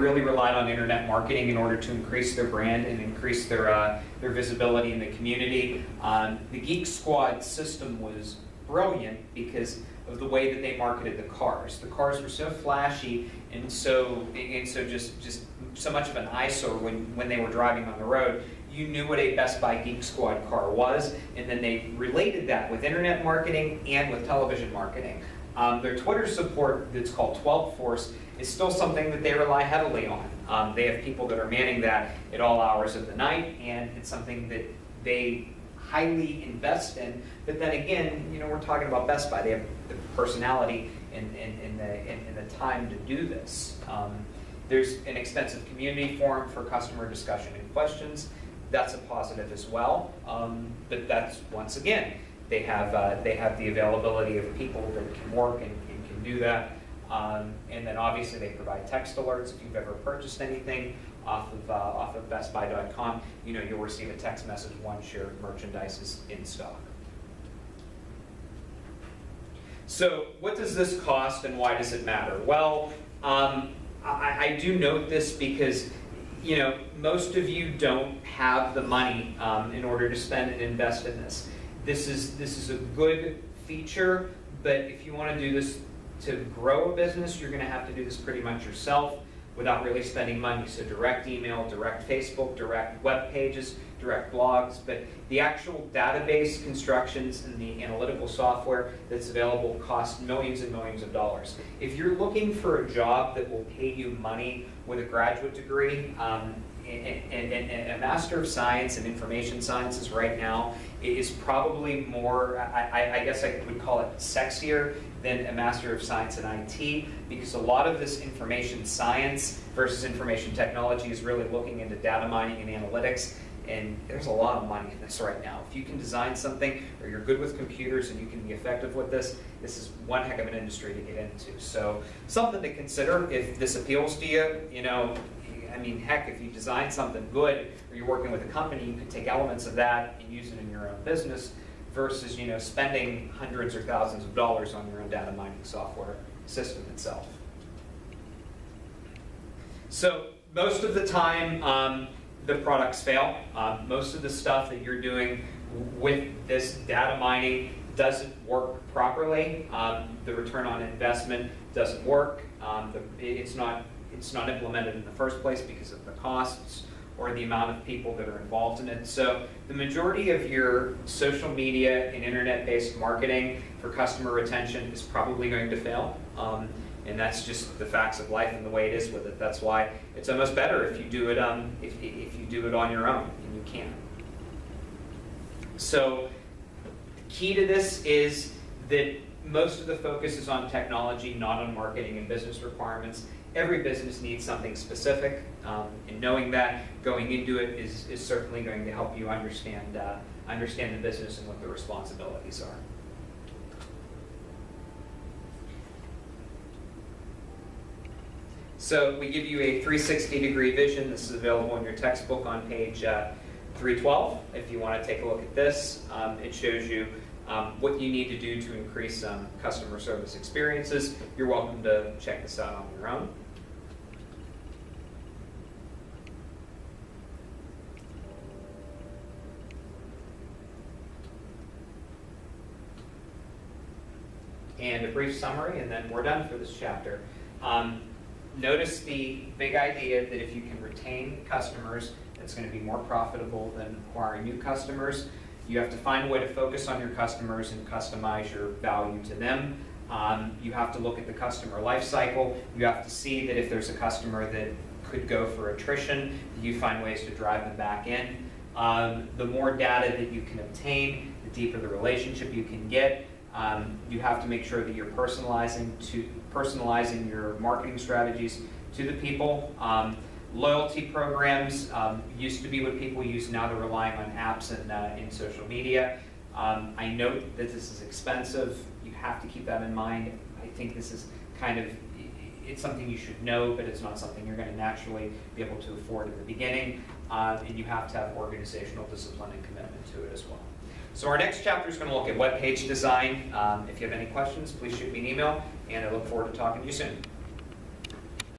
really relied on internet marketing in order to increase their brand and increase their visibility in the community. The Geek Squad system was brilliant because of the way that they marketed the cars. The cars were so flashy and so just so much of an eyesore when they were driving on the road. You knew what a Best Buy Geek Squad car was, and then they related that with internet marketing and with television marketing. Their Twitter support, that's called 12 Force, is still something that they rely heavily on. They have people that are manning that at all hours of the night, and it's something that they highly invest in. But then again, you know, we're talking about Best Buy. They have the personality and the time to do this. There's an extensive community forum for customer discussion and questions. That's a positive as well. But that's, once again, they have the availability of people that can work and can do that. And then obviously they provide text alerts. If you've ever purchased anything off of bestbuy.com, you know, you'll receive a text message once your merchandise is in stock. So what does this cost and why does it matter? Well, I do note this because, you know, most of you don't have the money in order to spend and invest in this. This is a good feature, but if you want to do this to grow a business, you're going to have to do this pretty much yourself without really spending money. So direct email, direct Facebook, direct web pages, direct blogs, but the actual database constructions and the analytical software that's available cost millions and millions of dollars. If you're looking for a job that will pay you money with a graduate degree, and a Master of Science in Information Sciences right now is probably more, I guess I would call it sexier than a Master of Science in IT, because a lot of this information science versus information technology is really looking into data mining and analytics, and there's a lot of money in this right now. If you can design something, or you're good with computers and you can be effective with this, this is one heck of an industry to get into. So something to consider if this appeals to you. You know, I mean, heck, if you design something good, or you're working with a company, you could take elements of that and use it in your own business, versus, you know, spending hundreds or thousands of dollars on your own data mining software system itself. So most of the time, the products fail. Most of the stuff that you're doing with this data mining doesn't work properly. The return on investment doesn't work. It's not implemented in the first place because of the costs or the amount of people that are involved in it. So the majority of your social media and internet-based marketing for customer retention is probably going to fail. And that's just the facts of life and the way it is with it. That's why it's almost better if you do it if you do it on your own, and you can. So the key to this is that most of the focus is on technology, not on marketing and business requirements. Every business needs something specific, and knowing that going into it is certainly going to help you understand the business and what the responsibilities are. So we give you a 360-degree vision. This is available in your textbook on page 312. If you want to take a look at this, it shows you what you need to do to increase customer service experiences. You're welcome to check this out on your own. And a brief summary, and then we're done for this chapter. Notice the big idea that if you can retain customers, it's going to be more profitable than acquiring new customers. You have to find a way to focus on your customers and customize your value to them. You have to look at the customer life cycle. You have to see that if there's a customer that could go for attrition, you find ways to drive them back in. The more data that you can obtain, the deeper the relationship you can get. You have to make sure that you're personalizing your marketing strategies to the people. Loyalty programs used to be what people use. Now they're relying on apps and in social media. I note that this is expensive. You have to keep that in mind. I think this is it's something you should know, but it's not something you're going to naturally be able to afford at the beginning. And you have to have organizational discipline and commitment to it as well. So our next chapter is going to look at web page design. If you have any questions, please shoot me an email, and I look forward to talking to you soon.